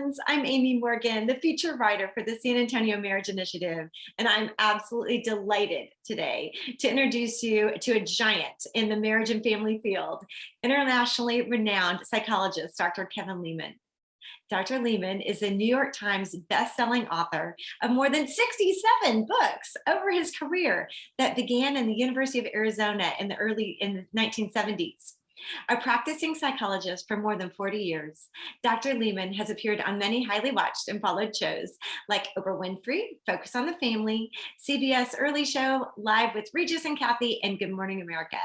champions. I'm Amy Morgan, the feature writer for the San Antonio Marriage Initiative, and I'm absolutely delighted today to introduce you to a giant in the marriage and family field, internationally renowned psychologist, Dr. Kevin Leman. Dr. Leman is a New York Times best-selling author of more than 67 books over his career that began in the University of Arizona in the 1970s. A practicing psychologist for more than 40 years, Dr. Leman has appeared on many highly watched and followed shows like Oprah Winfrey, Focus on the Family, CBS Early Show, Live with Regis and Kathy, and Good Morning America.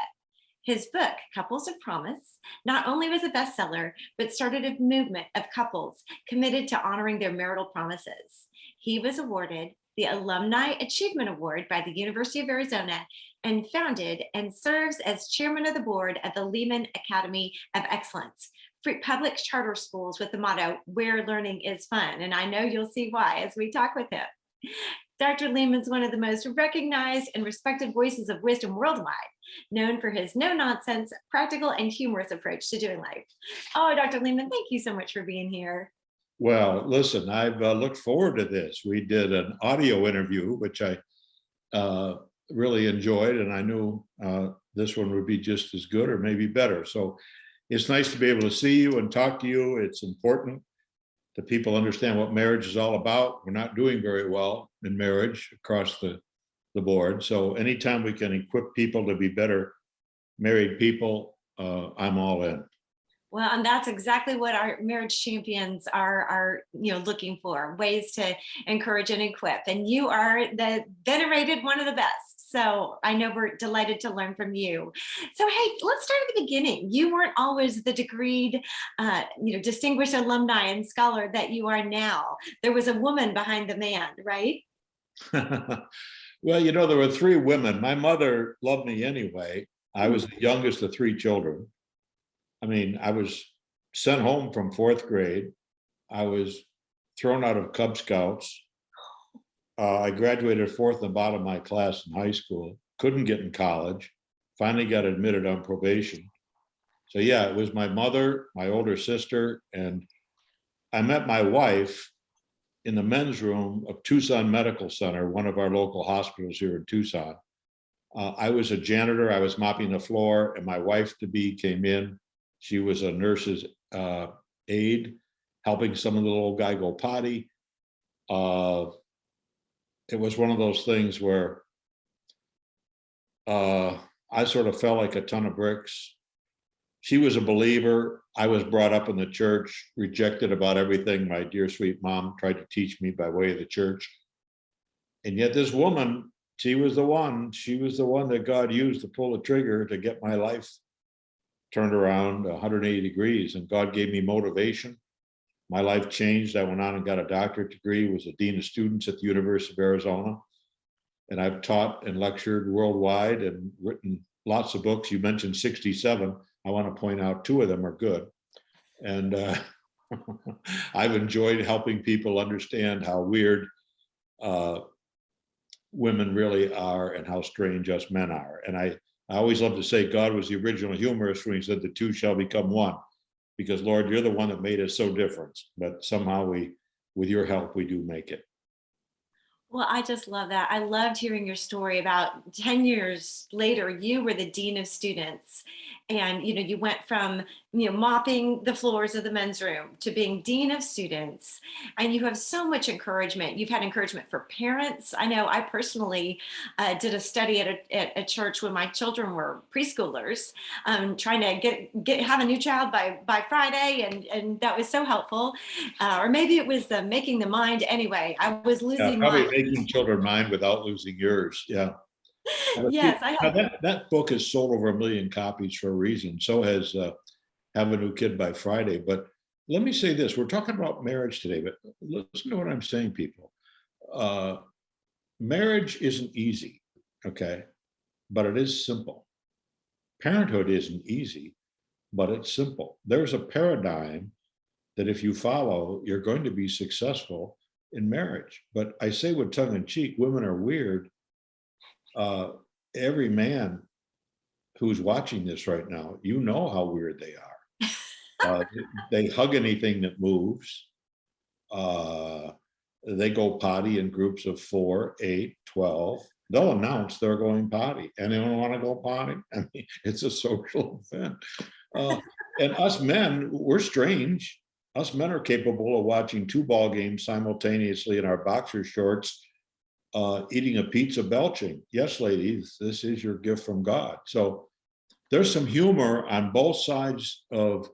His book, Couples of Promise, not only was a bestseller, but started a movement of couples committed to honoring their marital promises. He was awarded the Alumni Achievement Award by the University of Arizona and founded and serves as chairman of the board of the Leman Academy of Excellence, for public charter schools with the motto, where learning is fun. And I know you'll see why as we talk with him. Dr. Leman's one of the most recognized and respected voices of wisdom worldwide, known for his no-nonsense, practical, and humorous approach to doing life. Oh, Dr. Leman, thank you so much for being here. Well, listen, I've looked forward to this. We did an audio interview, which I really enjoyed, and I knew this one would be just as good or maybe better. So it's nice to be able to see you and talk to you. It's important that people understand what marriage is all about. We're not doing very well in marriage across the board. So anytime we can equip people to be better married people, I'm all in. Well, and that's exactly what our marriage champions are looking for, ways to encourage and equip. And you are the venerated one of the best. So I know we're delighted to learn from you. So, hey, let's start at the beginning. You weren't always the degreed, distinguished alumni and scholar that you are now. There was a woman behind the man, right? Well, there were three women. My mother loved me anyway. I was the youngest of three children. I mean, I was sent home from fourth grade. I was thrown out of Cub Scouts. I graduated fourth and bottom of my class in high school, couldn't get in college, finally got admitted on probation. So yeah, it was my mother, my older sister, and I met my wife in the men's room of Tucson Medical Center, one of our local hospitals here in Tucson. I was a janitor, I was mopping the floor, and my wife-to-be came in. She was a nurse's aide, helping some of the little guy go potty. It was one of those things where I sort of felt like a ton of bricks. She was a believer. I was brought up in the church, rejected about everything my dear sweet mom tried to teach me by way of the church. And yet this woman, she was the one that God used to pull the trigger to get my life turned around 180 degrees, and God gave me motivation. My life changed. I went on and got a doctorate degree, was a dean of students at the University of Arizona. And I've taught and lectured worldwide and written lots of books. You mentioned 67. I want to point out two of them are good. And I've enjoyed helping people understand how weird women really are and how strange us men are. And I always love to say God was the original humorous when he said the two shall become one, because Lord, you're the one that made us so different, but somehow with your help, we do make it. Well, I just love that. I loved hearing your story about 10 years later, you were the dean of students, and you went from mopping the floors of the men's room to being dean of students, and you have so much encouragement. You've had encouragement for parents. I know I personally did a study at a church when my children were preschoolers, trying to have a new child by Friday, and that was so helpful. Or maybe it was the making the mind. Anyway, I was losing probably mine. making children mind without losing yours. Yeah. Yes, I have. That book has sold over 1 million copies for a reason. So has Have a New Kid by Friday. But let me say this, we're talking about marriage today, but listen to what I'm saying, people. Marriage isn't easy, okay? But it is simple. Parenthood isn't easy, but it's simple. There's a paradigm that if you follow, you're going to be successful in marriage. But I say with tongue in cheek, women are weird. Every man who's watching this right now, you know how weird they are. They hug anything that moves. They go potty in groups of 4, 8, 12. They'll announce they're going potty. Anyone want to go potty? I mean, it's a social event. And us men, we're strange. Us men are capable of watching 2 ball games simultaneously in our boxer shorts, eating a pizza, belching. Yes, ladies, this is your gift from God. So there's some humor on both sides of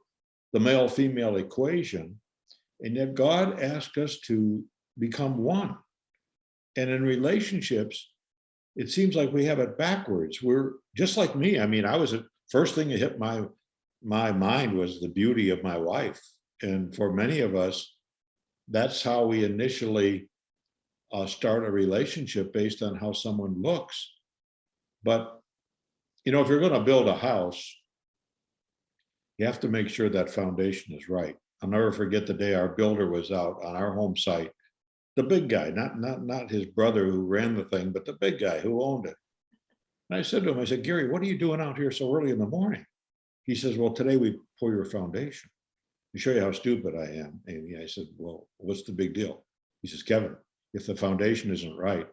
the male-female equation. And yet God asked us to become one. And in relationships, it seems like we have it backwards. We're just like me. I mean, first thing that hit my mind was the beauty of my wife. And for many of us, that's how we initially start a relationship, based on how someone looks. But, if you're going to build a house, you have to make sure that foundation is right. I'll never forget the day our builder was out on our home site, the big guy, not his brother who ran the thing, but the big guy who owned it. And I said to him, I said, Gary, what are you doing out here so early in the morning? He says, well, today we pour your foundation. To show you how stupid I am, Amy. I said, well, what's the big deal? He says, Kevin, if the foundation isn't right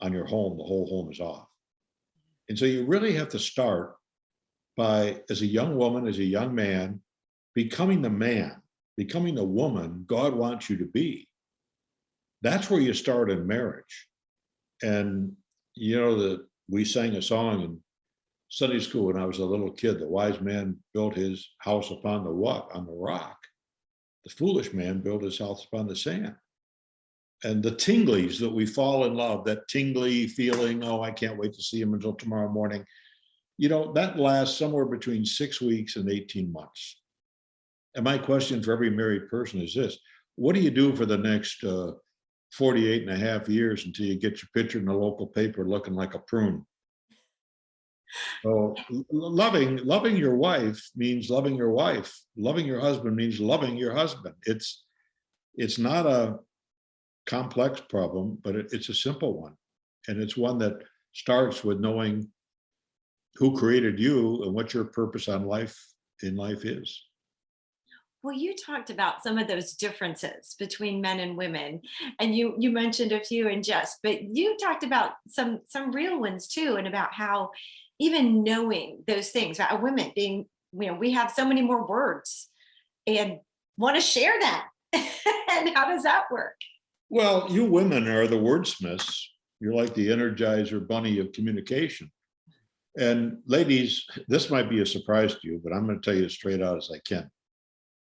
on your home, the whole home is off. And so you really have to start by, as a young woman, as a young man, becoming the woman God wants you to be. That's where you start in marriage. And we sang a song in Sunday school when I was a little kid. The wise man built his house upon the what? On the rock. The foolish man built his house upon the sand. And the tinglies that we fall in love, that tingly feeling, oh, I can't wait to see him until tomorrow morning, that lasts somewhere between 6 weeks and 18 months. And my question for every married person is this: what do you do for the next 48 and a half years until you get your picture in the local paper looking like a prune? So loving your wife means loving your wife. Loving your husband means loving your husband. It's not a complex problem, but it's a simple one. And it's one that starts with knowing who created you and what your purpose in life is. Well, you talked about some of those differences between men and women, and you mentioned a few in jest, but you talked about some real ones too, and about how even knowing those things about women being, we have so many more words and want to share them. And how does that work? Well, you women are the wordsmiths. You're like the Energizer bunny of communication. And ladies, this might be a surprise to you, but I'm going to tell you as straight out as I can.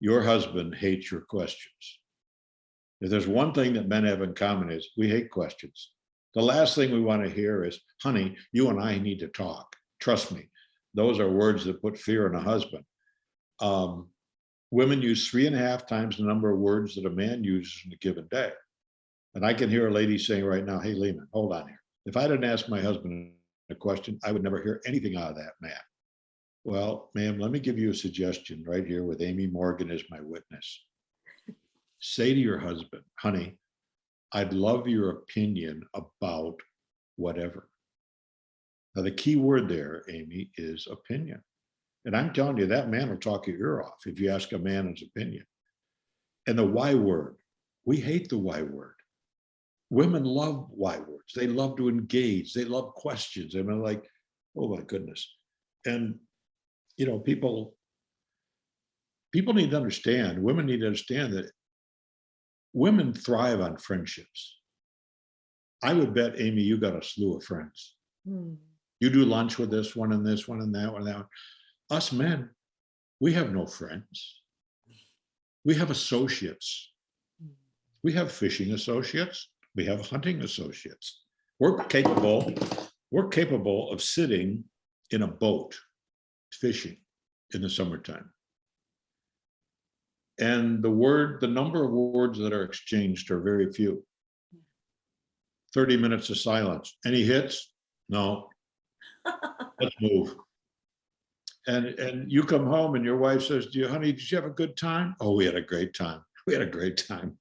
Your husband hates your questions. If there's one thing that men have in common, is we hate questions. The last thing we want to hear is, honey, you and I need to talk. Trust me. Those are words that put fear in a husband. Women use 3.5 times the number of words that a man uses in a given day. And I can hear a lady saying right now, hey, Leman, hold on here. If I didn't ask my husband a question, I would never hear anything out of that man. Well, ma'am, let me give you a suggestion right here with Amy Morgan as my witness. Say to your husband, honey, I'd love your opinion about whatever. Now, the key word there, Amy, is opinion. And I'm telling you, that man will talk your ear off if you ask a man his opinion. And the why word, we hate the why word. Women love why words. They love to engage. They love questions. I mean, like, oh my goodness. And people need to understand, women need to understand that women thrive on friendships. I would bet, Amy, you got a slew of friends. You do lunch with this one and this one and that one and that one. Us men, we have no friends. We have associates. We have fishing associates. We have hunting associates. We're capable of sitting in a boat fishing in the summertime. And the number of words that are exchanged are very few. 30 minutes of silence. Any hits? No. Let's move. And you come home and your wife says to you, honey, did you have a good time? Oh, we had a great time. We had a great time.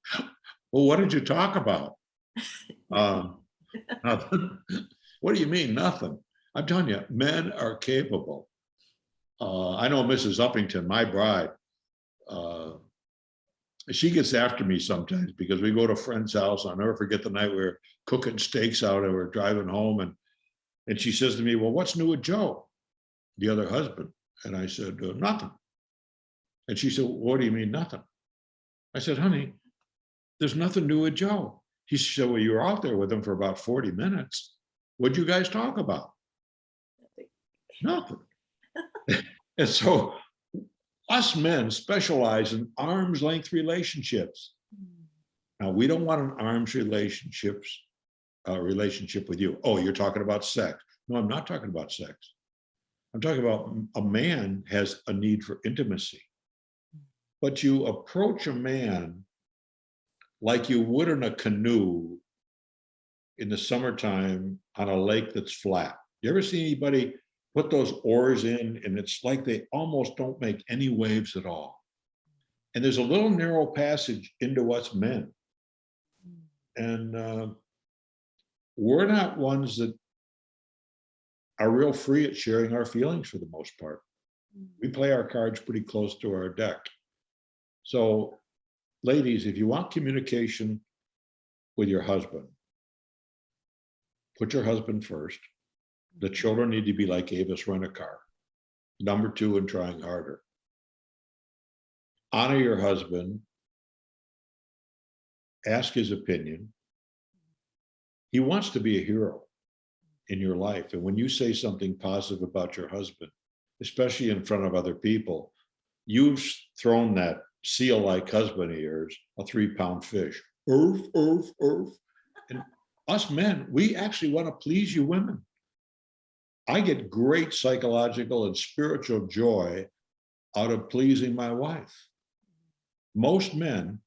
Well, what did you talk about? Nothing. What do you mean, nothing? I'm telling you, men are capable. I know Mrs. Uppington, my bride, she gets after me sometimes because we go to a friend's house. I'll never forget the night we were cooking steaks out and we're driving home. And she says to me, well, what's new with Joe, the other husband? And I said, nothing. And she said, what do you mean nothing? I said, honey, there's nothing new with Joe. She said, well, you were out there with him for about 40 minutes. What'd you guys talk about? Nothing. And so us men specialize in arm's length relationships. Now, we don't want an arm's relationship with you. Oh, you're talking about sex. No, I'm not talking about sex. I'm talking about a man has a need for intimacy. But you approach a man like you would in a canoe in the summertime on a lake that's flat. You ever see anybody put those oars in and it's like they almost don't make any waves at all? And there's a little narrow passage into us men. And we're not ones that are real free at sharing our feelings for the most part. We play our cards pretty close to our deck. So, ladies, if you want communication with your husband, put your husband first. The children need to be like Avis Rent-A-Car. Number two, and trying harder. Honor your husband. Ask his opinion. He wants to be a hero in your life. And when you say something positive about your husband, especially in front of other people, you've thrown that seal-like husband of yours a 3-pound fish. Oof, oof, oof. And us men, we actually want to please you women. I get great psychological and spiritual joy out of pleasing my wife. Most men,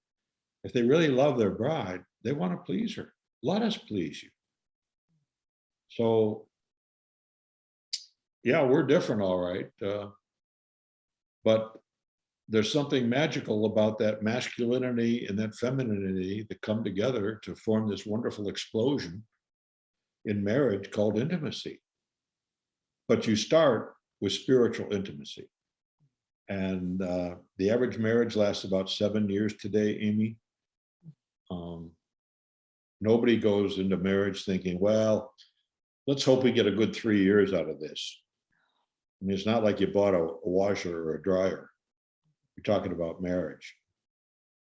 if they really love their bride, they want to please her. Let us please you. So, yeah, we're different, all right. But there's something magical about that masculinity and that femininity that come together to form this wonderful explosion in marriage called intimacy. But you start with spiritual intimacy. And the average marriage lasts about 7 years today, Amy. Nobody goes into marriage thinking, well, let's hope we get a good 3 years out of this. I mean, it's not like you bought a washer or a dryer. You're talking about marriage.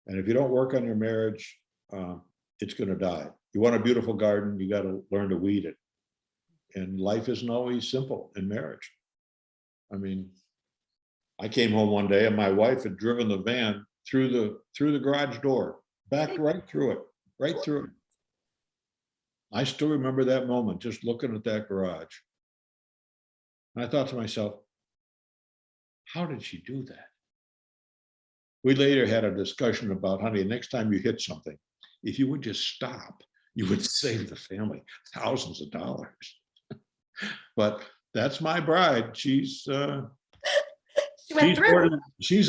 And if you don't work on your marriage, it's going to die. You want a beautiful garden, you got to learn to weed it. And life isn't always simple in marriage. I mean, I came home one day and my wife had driven the van through the garage door, backed right through it, right through it. I still remember that moment, just looking at that garage. And I thought to myself, how did she do that? We later had a discussion about, honey, next time you hit something, if you would just stop, you would save the family thousands of dollars. But that's my bride. She's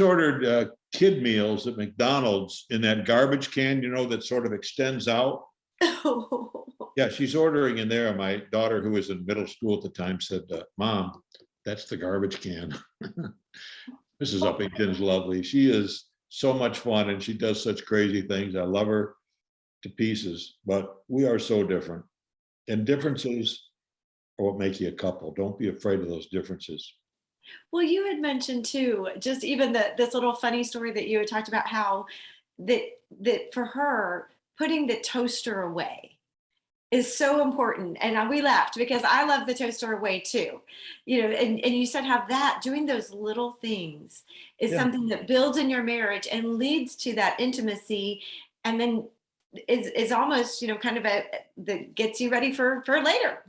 ordered kid meals at McDonald's in that garbage can, you know, that sort of extends out. Yeah, she's ordering in there. My daughter, who was in middle school at the time, said, Mom, that's the garbage can. Mrs. Uppington's lovely. She is so much fun and she does such crazy things. I love her to pieces, but we are so different. And differences are what make you a couple. Don't be afraid of those differences. Well, you had mentioned too, just even this little funny story that you had talked about, how that for her, putting the toaster away is so important. And we laughed because I love the toaster away too, you know, and you said how that doing those little things is something that builds in your marriage and leads to that intimacy, and then is almost, you know, kind of that gets you ready for later.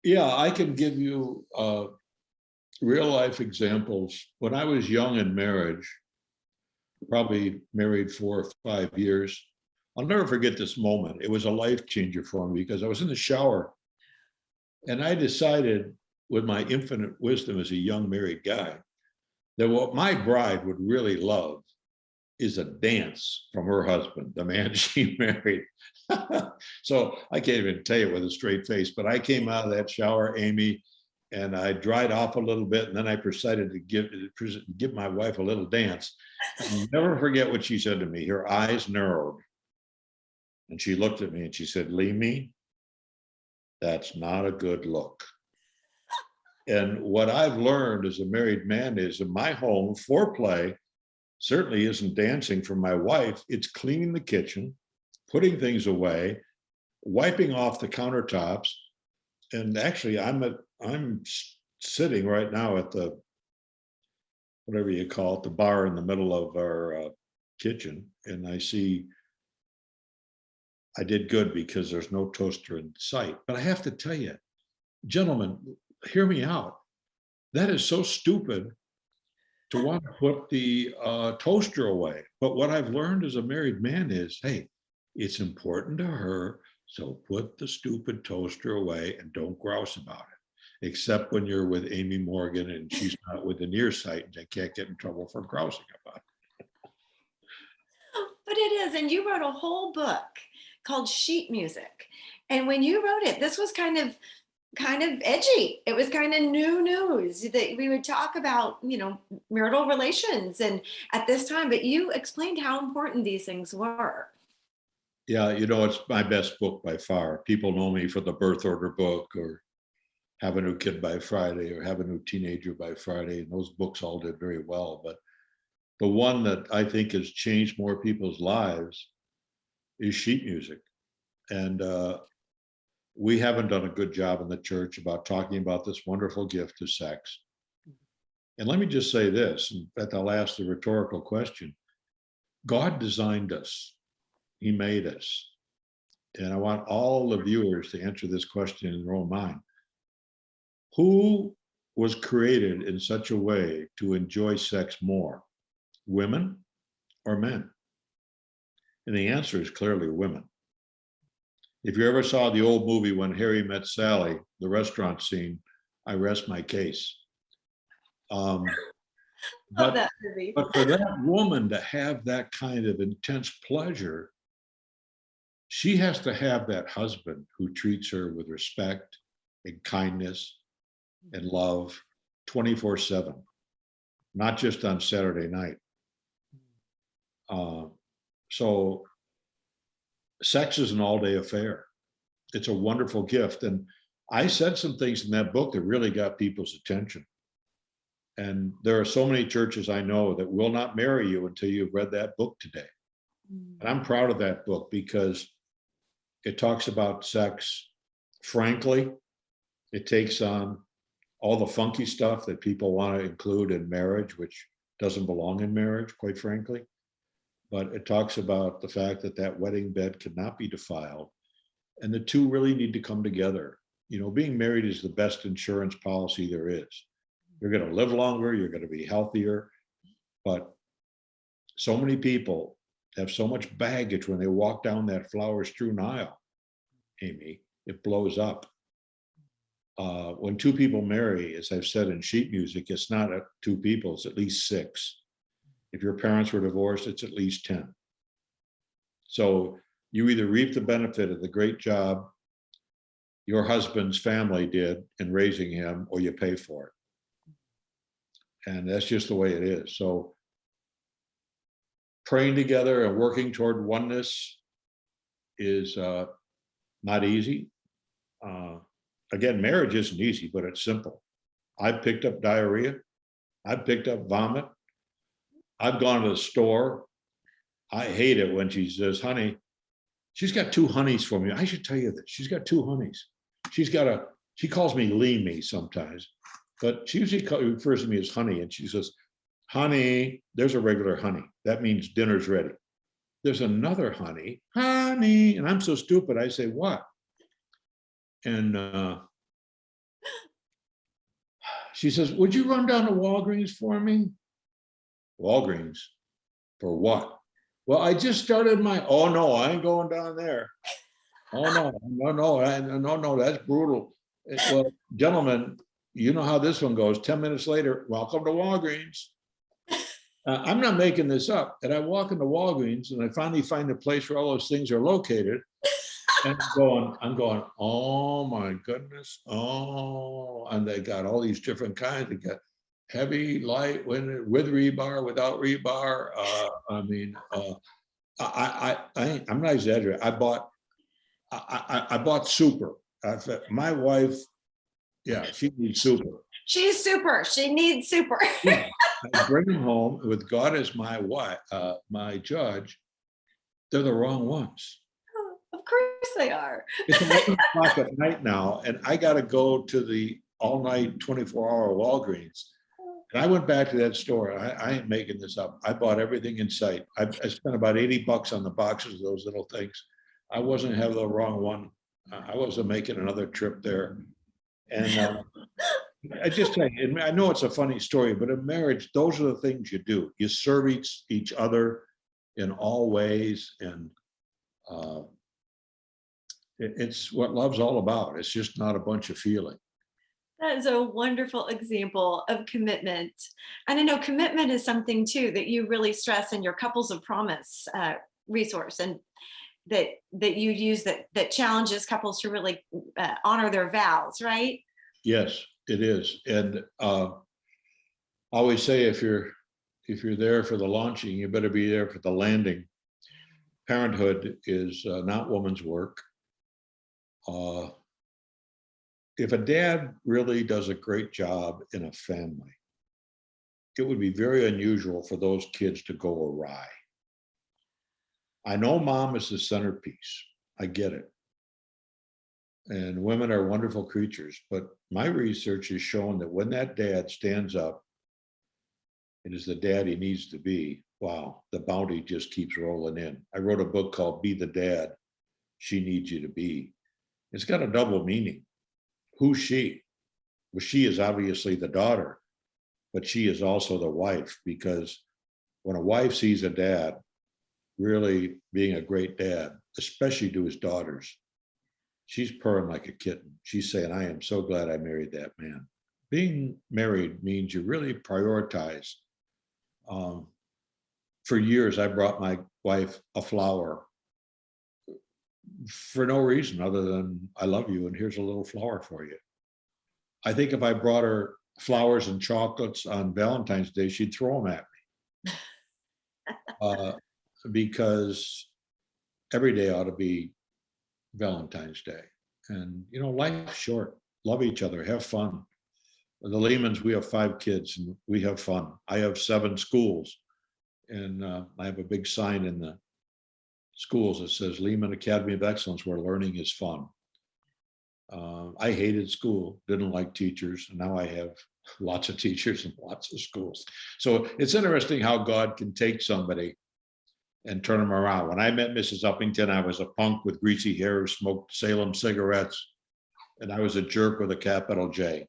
Yeah, I can give you real life examples. When I was young in marriage, probably married 4 or 5 years, I'll never forget this moment. It was a life changer for me because I was in the shower and I decided, with my infinite wisdom as a young married guy, that what my bride would really love is a dance from her husband, the man she married. So I can't even tell you with a straight face, but I came out of that shower, Amy, and I dried off a little bit, and then I decided to give my wife a little dance. I'll never forget what she said to me. Her eyes narrowed, and she looked at me and she said, "Leman, that's not a good look." And what I've learned as a married man is in my home, foreplay certainly isn't dancing for my wife. It's cleaning the kitchen, putting things away, wiping off the countertops. And actually, I'm sitting right now at the, whatever you call it, the bar in the middle of our kitchen, and I see I did good because there's no toaster in sight. But I have to tell you, gentlemen, hear me out. That is so stupid to want to put the toaster away. But what I've learned as a married man is, hey, it's important to her, so put the stupid toaster away and don't grouse about it, except when you're with Amy Morgan and she's not within earsight and they can't get in trouble for grousing about it. But it is, and you wrote a whole book called Sheet Music. And when you wrote it, this was kind of edgy. It was kind of new news that we would talk about, marital relations and at this time, but you explained how important these things were. Yeah, it's my best book by far. People know me for the birth order book, or Have a New Kid by Friday, or Have a New Teenager by Friday. And those books all did very well. But the one that I think has changed more people's lives is sheet music. And we haven't done a good job in the church about talking about this wonderful gift of sex. And let me just say this, and that I'll ask the rhetorical question. God designed us. He made us. And I want all the viewers to answer this question in their own mind. Who was created in such a way to enjoy sex more, women or men? And the answer is clearly women. If you ever saw the old movie When Harry Met Sally, the restaurant scene, I rest my case. Love But that movie. for that woman to have that kind of intense pleasure, she has to have that husband who treats her with respect and kindness and love 24/7, not just on Saturday night. So sex is an all-day affair. It's a wonderful gift. And I said some things in that book that really got people's attention. And there are so many churches I know that will not marry you until you've read that book today. And I'm proud of that book because it talks about sex frankly. It takes on all the funky stuff that people want to include in marriage, which doesn't belong in marriage, quite frankly. But it talks about the fact that that wedding bed cannot be defiled. And the two really need to come together. Being married is the best insurance policy there is. You're going to live longer, you're going to be healthier. But so many people have so much baggage when they walk down that flower-strewn aisle, Amy, it blows up. When two people marry, as I've said in sheet music, it's not two people, it's at least six. If your parents were divorced, it's at least 10. So you either reap the benefit of the great job your husband's family did in raising him, or you pay for it. And that's just the way it is. So praying together and working toward oneness is not easy. Again, marriage isn't easy, but it's simple. I've picked up diarrhea. I've picked up vomit. I've gone to the store. I hate it when she says, honey, she's got 2 honeys for me. I should tell you this. She's got 2 honeys. She calls me Leman sometimes, but she usually refers to me as honey. And she says, honey, there's a regular honey. That means dinner's ready. There's another honey, honey. And I'm so stupid. I say, what? And she says, would you run down to Walgreens for me? Walgreens? For what? Well, I just started oh no, I ain't going down there. Oh no, that's brutal. Well, gentlemen, you know how this one goes. 10 minutes later, welcome to Walgreens. I'm not making this up. And I walk into Walgreens and I finally find the place where all those things are located. And I'm going, oh my goodness. Oh, and they got all these different kinds. They got heavy, light, with rebar, without rebar. I mean, I'm not exaggerating. I bought super. My wife, yeah, she needs super. She's super. She needs super. Yeah, I bring them home with God as my wife, my judge. They're the wrong ones. Of course they are. It's 11 o'clock at night now, and I got to go to the all-night 24-hour Walgreens. And I went back to that store. I ain't making this up. I bought everything in sight. I spent about $80 on the boxes of those little things. I wasn't having the wrong one. I wasn't making another trip there. And I just tell you, I know it's a funny story, but in marriage, those are the things you do. You serve each other in all ways, and it's what love's all about. It's just not a bunch of feeling. That is a wonderful example of commitment. And I know commitment is something too that you really stress in your Couples of Promise resource, and that you use that challenges couples to really honor their vows, right? Yes, it is. And I always say, if you're there for the launching, you better be there for the landing. Parenthood is not woman's work. If a dad really does a great job in a family, it would be very unusual for those kids to go awry. I know mom is the centerpiece. I get it. And women are wonderful creatures, but my research has shown that when that dad stands up and is the dad he needs to be, wow, the bounty just keeps rolling in. I wrote a book called Be the Dad She Needs You to Be. It's got a double meaning. Who's she? Well, she is obviously the daughter, but she is also the wife, because when a wife sees a dad really being a great dad, especially to his daughters, she's purring like a kitten. She's saying, I am so glad I married that man. Being married means you really prioritize. For years, I brought my wife a flower for no reason other than I love you and here's a little flower for you. I think if I brought her flowers and chocolates on Valentine's Day, she'd throw them at me. Because every day ought to be Valentine's Day. And, life's short. Love each other, have fun. The Lemans, we have 5 kids and we have fun. I have 7 schools, and I have a big sign in the schools that says Lehman Academy of Excellence, where learning is fun. I hated school, didn't like teachers, and now I have lots of teachers and lots of schools. So it's interesting how God can take somebody and turn them around. When I met Mrs. Uppington, I was a punk with greasy hair who smoked Salem cigarettes, and I was a jerk with a capital J.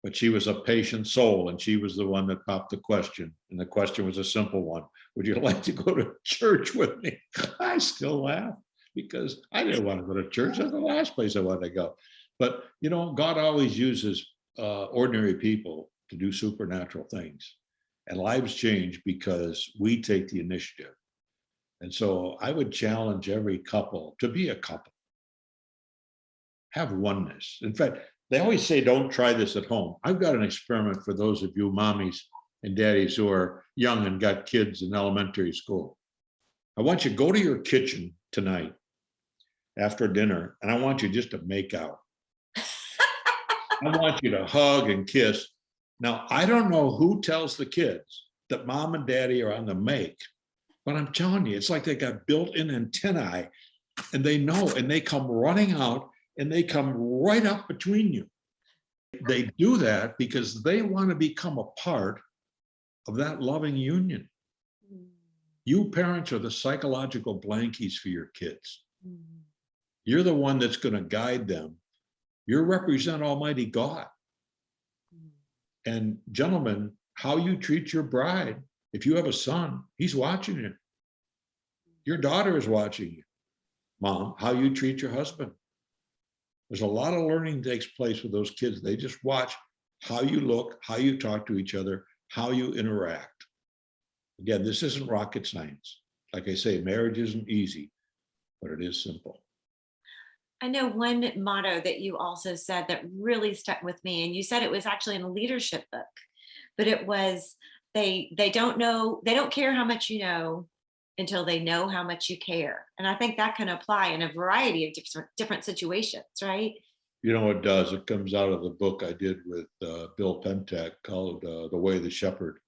But she was a patient soul, and she was the one that popped the question. And the question was a simple one. Would you like to go to church with me? I still laugh because I didn't want to go to church. That's the last place I wanted to go. But, God always uses ordinary people to do supernatural things. And lives change because we take the initiative. And so I would challenge every couple to be a couple. Have oneness. In fact, they always say, don't try this at home. I've got an experiment for those of you mommies and daddies who are young and got kids in elementary school. I want you to go to your kitchen tonight after dinner, and I want you just to make out. I want you to hug and kiss. Now, I don't know who tells the kids that mom and daddy are on the make, but I'm telling you, it's like they got built-in antennae, and they know, and they come running out, and they come right up between you. They do that because they want to become a part of that loving union. You parents are the psychological blankies for your kids. You're the one that's going to guide them. You represent Almighty God. And gentlemen, how you treat your bride, if you have a son, he's watching you. Your daughter is watching you. Mom, how you treat your husband. There's a lot of learning takes place with those kids. They just watch how you look, how you talk to each other, how you interact. Again, this isn't rocket science. Like I say, marriage isn't easy, but it is simple. I know one motto that you also said that really stuck with me, and you said it was actually in a leadership book, but it was they don't know, they don't care how much you know until they know how much you care. And I think that can apply in a variety of different situations, right? You know, it does. It comes out of the book I did with Bill Pentek called The Way of the Shepherd.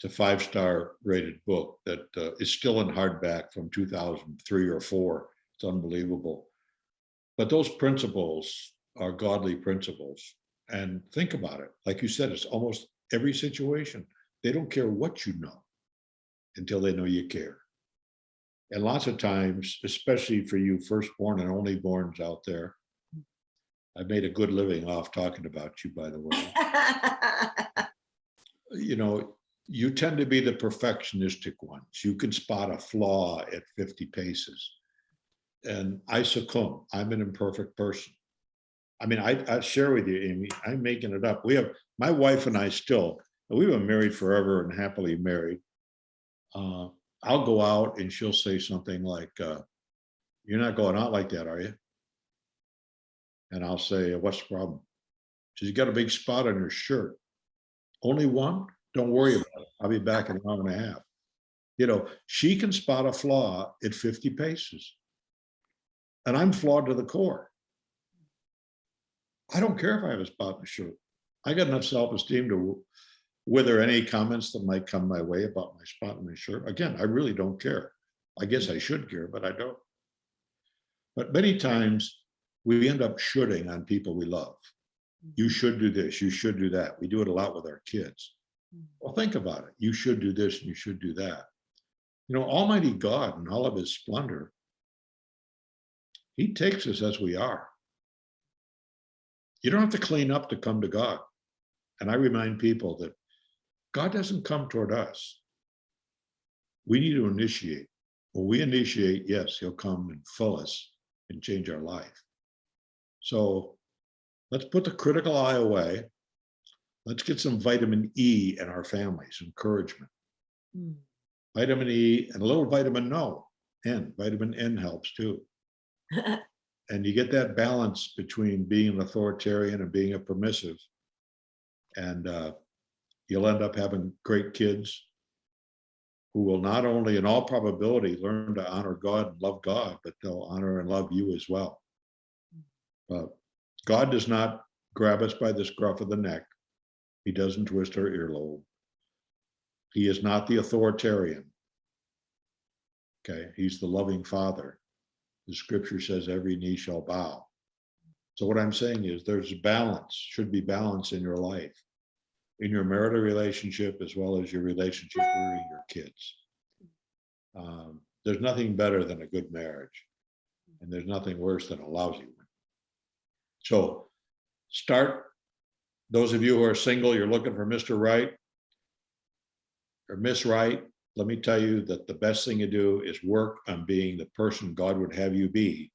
It's a 5-star rated book that is still in hardback from 2003 or 4. It's unbelievable. But those principles are godly principles. And think about it. Like you said, it's almost every situation. They don't care what you know until they know you care. And lots of times, especially for you firstborn and only borns out there, I've made a good living off talking about you, by the way. You know, you tend to be the perfectionistic ones. You can spot a flaw at 50 paces. And I succumb. I'm an imperfect person. I mean, I share with you, Amy, I'm making it up. We have, my wife and I still, we've been married forever and happily married. I'll go out and she'll say something like, you're not going out like that, are you? And I'll say, what's the problem? She says, you got a big spot on your shirt. Only one? Don't worry about it. I'll be back in an hour and a half. You know, she can spot a flaw at 50 paces. And I'm flawed to the core. I don't care if I have a spot in the shirt. I got enough self-esteem to wither any comments that might come my way about my spot in my shirt. Again, I really don't care. I guess I should care, but I don't. But many times we end up shoulding on people we love. You should do this, you should do that. We do it a lot with our kids. Well, think about it. You should do this and you should do that. You know, Almighty God in all of his splendor, he takes us as we are. You don't have to clean up to come to God. And I remind people that God doesn't come toward us. We need to initiate. When we initiate, yes, he'll come and fill us and change our life. So let's put the critical eye away. Let's get some vitamin E in our families, encouragement. Vitamin E and a little vitamin N. Vitamin N helps too. And you get that balance between being an authoritarian and being a permissive. And you'll end up having great kids who will not only, in all probability, learn to honor God and love God, but they'll honor and love you as well. God does not grab us by the scruff of the neck. He doesn't twist our earlobe. He is not the authoritarian. Okay, he's the loving Father. The scripture says every knee shall bow. So what I'm saying is there's balance, should be balance in your life, in your marital relationship, as well as your relationship with your kids. There's nothing better than a good marriage, and there's nothing worse than a lousy one. So start, those of you who are single, you're looking for Mr. Right or Miss Right. Let me tell you that the best thing to do is work on being the person God would have you be.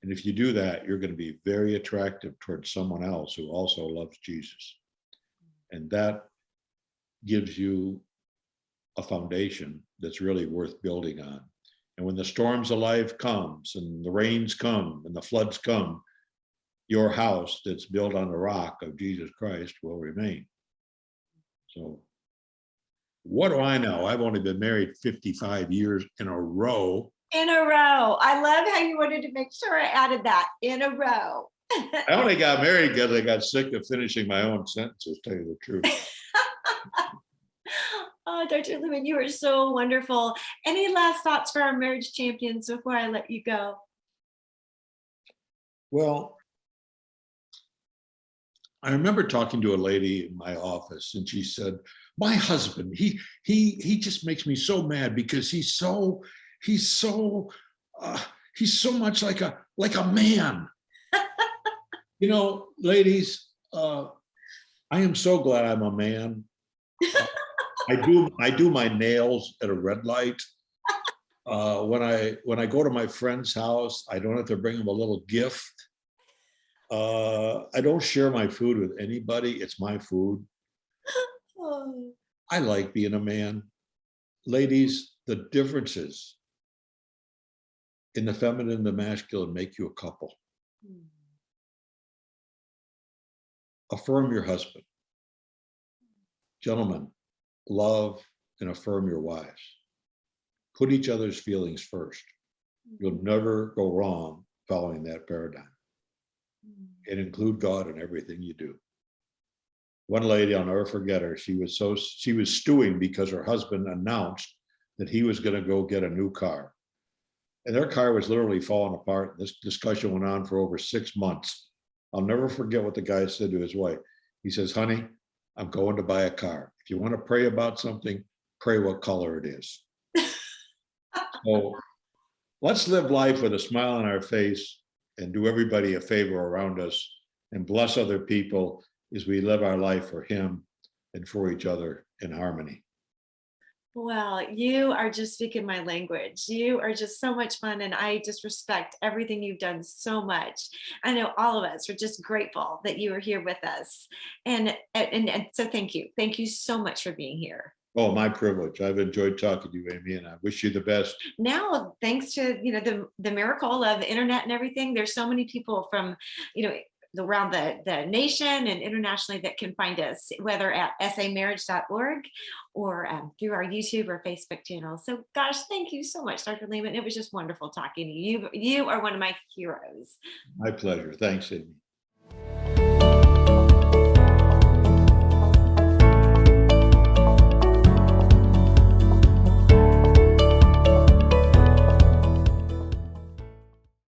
And if you do that, you're going to be very attractive towards someone else who also loves Jesus. And that gives you a foundation that's really worth building on. And when the storms of life comes and the rains come and the floods come, your house that's built on the rock of Jesus Christ will remain. So what do I know? I've only been married 55 years in a row. In a row. I love how you wanted to make sure I added that, in a row. I only got married because I got sick of finishing my own sentences, to tell you the truth. Oh, Dr. Leman, you are so wonderful. Any last thoughts for our marriage champions before I let you go? Well, I remember talking to a lady in my office, and she said, "My husband, he just makes me so mad because he's so much like a man." You know, ladies, I am so glad I'm a man. I do my nails at a red light. When I go to my friend's house, I don't have to bring them a little gift. I don't share my food with anybody. It's my food. Oh. I like being a man. Ladies, the differences in the feminine and the masculine make you a couple. Mm. Affirm your husband. Gentlemen, love and affirm your wives. Put each other's feelings first. You'll never go wrong following that paradigm. Mm. And include God in everything you do. One lady, I'll never forget her, she was stewing because her husband announced that he was going to go get a new car. And their car was literally falling apart. This discussion went on for over 6 months. I'll never forget what the guy said to his wife. He says, honey, I'm going to buy a car. If you want to pray about something, pray what color it is. So let's live life with a smile on our face and do everybody a favor around us and bless other people as we live our life for him and for each other in harmony. Well, you are just speaking my language. You are just so much fun, and I just respect everything you've done so much. I know all of us are just grateful that you are here with us, and so thank you. Thank you so much for being here. Oh, my privilege. I've enjoyed talking to you, Amy, and I wish you the best. Now, thanks to the miracle of the internet and everything, there's so many people from you know around the nation and internationally that can find us, whether at samarriage.org or through our YouTube or Facebook channel. So gosh, thank you so much, Dr. Lehman. It was just wonderful talking to you. You are one of my heroes. My pleasure. Thanks, Amy.